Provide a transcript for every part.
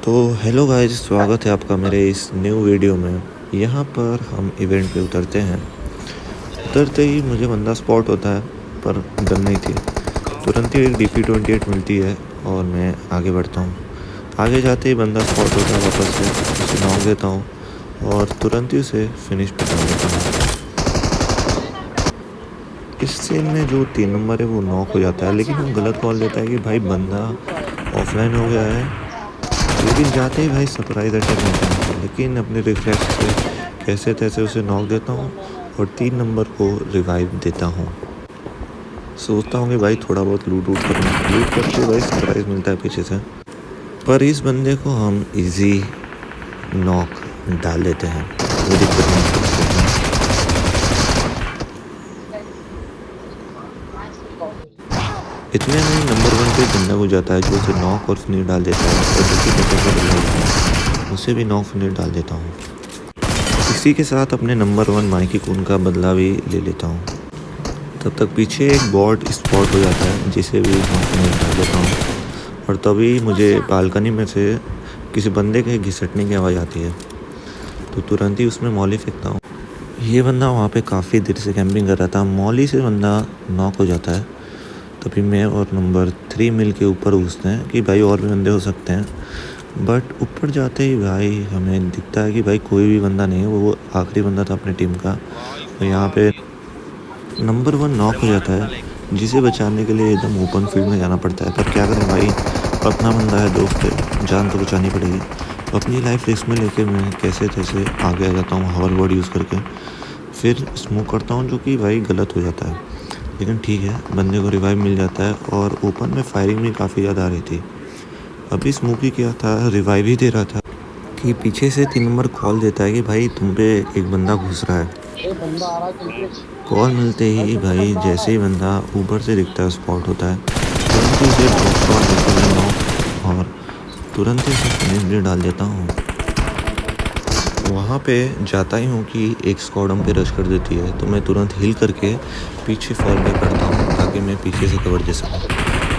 तो hello guys, स्वागत है आपका मेरे इस न्यू वीडियो में। यहाँ पर हम इवेंट पे उतरते हैं। उतरते ही मुझे बंदा स्पॉट होता है, पर गन नहीं थी। तुरंत ही एक DP28 मिलती है और मैं आगे बढ़ता हूँ। आगे जाते ही बंदा स्पॉट होता है, वापस से उसे नॉक देता हूँ और तुरंत ही उसे फिनिश पे कर देता हूँ। इस सीन में जो 3 नंबर है वो नॉक हो जाता है, लेकिन वो गलत कॉल देता है कि भाई बंदा ऑफलाइन हो गया है। लेकिन जाते ही भाई सरप्राइज अटैक मिलता है, लेकिन अपने रिफ्लेक्स से कैसे तैसे उसे नॉक देता हूँ और 3 नंबर को रिवाइव देता हूँ। सोचता हूँ कि भाई थोड़ा बहुत लूट करूँ, लूट करके भाई सरप्राइज मिलता है पीछे से, पर इस बंदे को हम इजी नॉक डाल देते हैं। कोई दिक्कत नहीं। इतने में नंबर 1 पे बंदा हो जाता है जो उसे नॉक और फिनिश डाल देता है, और जो उसे भी नॉक फिनिश डाल देता हूँ। इसी के साथ अपने नंबर 1 माइकी कून का बदला भी ले लेता हूँ। तब तक पीछे एक बॉट स्पॉट हो जाता है, जिसे भी नॉक फिनिश डाल देता हूँ। और तभी मुझे बालकनी में से किसी बंदे के घिसटने की आवाज़ आती है, तो तुरंत ही उसमें मॉली फेंकता हूँ। ये बंदा वहाँ पे काफ़ी देर से कैंपिंग कर रहा था। मॉली से बंदा नॉक हो जाता है। तभी मैं और नंबर 3 मिल के ऊपर घुसते हैं कि भाई और भी बंदे हो सकते हैं, बट ऊपर जाते ही भाई हमें दिखता है कि भाई कोई भी बंदा नहीं है, वो आखिरी बंदा था अपनी टीम का। तो यहाँ पे नंबर 1 नॉक हो जाता है, जिसे बचाने के लिए एकदम ओपन फील्ड में जाना पड़ता है। पर क्या करें भाई, अपना बंदा है, दोस्त है, जान तो बचानी पड़ेगी। अपनी लाइफ रिस्क में लेके मैं कैसे तैसे आगे आ जाता हूँ हॉवर बोर्ड यूज़ करके। फिर स्मोक करता हूँ, जो कि भाई गलत हो जाता है, लेकिन ठीक है, बंदे को रिवाइव मिल जाता है। और ओपन में फायरिंग भी काफ़ी ज़्यादा आ रही थी। अभी स्मोकी किया था, रिवाइव ही दे रहा था कि पीछे से 3 नंबर कॉल देता है कि भाई तुम पे एक बंदा घुस रहा है। कॉल मिलते ही भाई जैसे ही बंदा ऊपर से दिखता है, स्पॉट होता है, तुरंत ही उसे ड्रॉप शॉट देता है नॉक, और तुरंत ही उसे फिनिश भी डाल देता हूँ। वहाँ पे जाता ही हूँ कि एक स्क्वाड हम पे रश कर देती है, तो मैं तुरंत हिल करके पीछे फॉल बैक करता हूँ ताकि मैं पीछे से कवर दे सकूँ।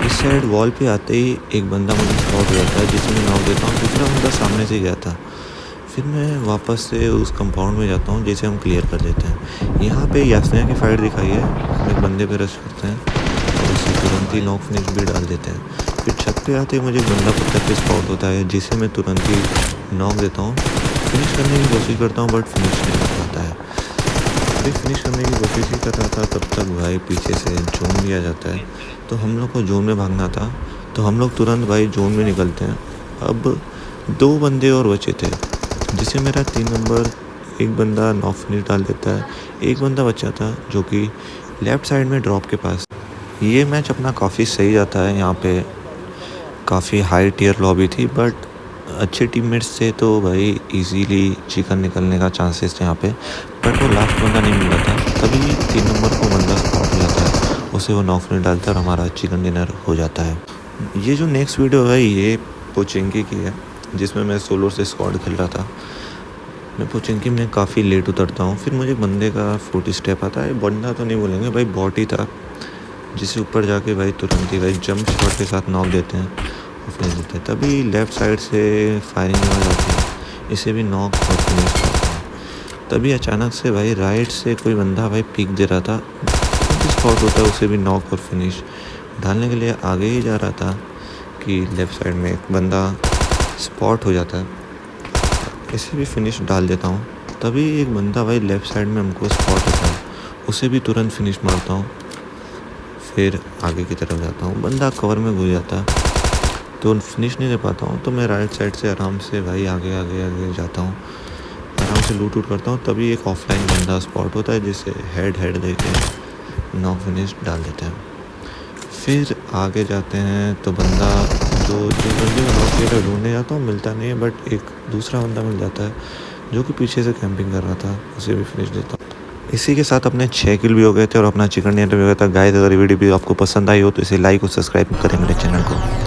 इस साइड वॉल पे आते ही एक बंदा मुझे स्पॉट हो जाता है, जिसे मैं नॉक देता हूँ। दूसरा बंदा सामने से गया था। फिर मैं वापस से उस कंपाउंड में जाता हूँ, जिसे हम क्लियर कर देते हैं। यहाँ पे यास्मिया की फाइट दिखाई है, हम एक बंदे पे रश करते हैं और उसे तुरंत ही नॉक फिनिश भी डाल देते हैं। फिर छत पे आते ही मुझे बंदा पत्थर पे स्पॉट होता है, जिसे मैं तुरंत ही नॉक देता हूँ। फिनिश करने की कोशिश करता हूँ, बट फिनिश नहीं कर पाता है। अभी फिनिश करने की कोशिश ही कर रहा था, तब तक भाई पीछे से जोन भी आ जाता है। तो हम लोग को जोन में भागना था, तो हम लोग तुरंत भाई जोन में निकलते हैं। अब 2 बंदे और बचे थे, जिसे मेरा 3 नंबर एक बंदा नॉक फिनिश डाल देता है। एक बंदा बचा था जो कि लेफ़्ट साइड में ड्रॉप के पास। ये मैच अपना काफ़ी सही जाता है। यहाँ पे काफ़ी हाई टियर लॉबी थी, बट अच्छे टीममेट्स थे, तो भाई इजीली चिकन निकलने का चांसेस थे यहाँ पे। बट वो लास्ट बंदा नहीं मिला था, तभी 3 नंबर को बंदा स्पॉट हो जाता है, उसे वो नॉक फिनिश डालता है और हमारा चिकन डिनर हो जाता है। ये जो नेक्स्ट वीडियो है ये पोचिंकी की है, जिसमें मैं सोलो से स्क्वाड खेल रहा था। मैं पोचिंकी में काफ़ी लेट उतरता हूँ। फिर मुझे बंदे का फुट स्टेप आता है। बंदा तो नहीं बोलेंगे भाई, बॉट ही था, जिसे ऊपर जाके भाई तुरंत ही भाई जंप शॉट के साथ नॉक देते हैं और फिनिश देते हैं। तभी लेफ़्ट साइड से फायरिंग आ जाती है, इसे भी नॉक और फिनिश करते हैं। तभी अचानक से भाई राइट से कोई बंदा भाई पीक दे रहा था, स्पॉट होता है, उसे भी नॉक और फिनिश डालने के लिए आगे ही जा रहा था कि लेफ़्ट साइड में एक बंदा स्पॉट हो जाता है, इसे भी फिनिश डाल देता हूँ। तभी एक बंदा भाई लेफ़्ट साइड में हमको स्पॉट होता है, उसे भी तुरंत फिनिश मारता हूँ। फिर आगे की तरफ जाता हूँ, बंदा कवर में घुस जाता है, तो फिनिश नहीं दे पाता हूँ। तो मैं राइट साइड से आराम से भाई आगे आगे आगे जाता हूँ, आराम से लूट करता हूँ। तभी एक ऑफलाइन बंदा स्पॉट होता है, जिसे हेड दे के नॉक फिनिश डाल देते हैं। फिर आगे जाते हैं तो बंदा जो जिस बंदे को नॉक किया ढूंढने जाता हूँ, मिलता नहीं है, बट एक दूसरा बंदा मिल जाता है जो कि पीछे से कैंपिंग कर रहा था, उसे भी फिनिश देता हूँ। इसी के साथ अपने 6 किल भी हो गए थे और अपना चिकन डिनर भी हो गया था। गाइस, अगर वीडियो भी आपको पसंद आई हो तो इसे लाइक और सब्सक्राइब करें मेरे चैनल को।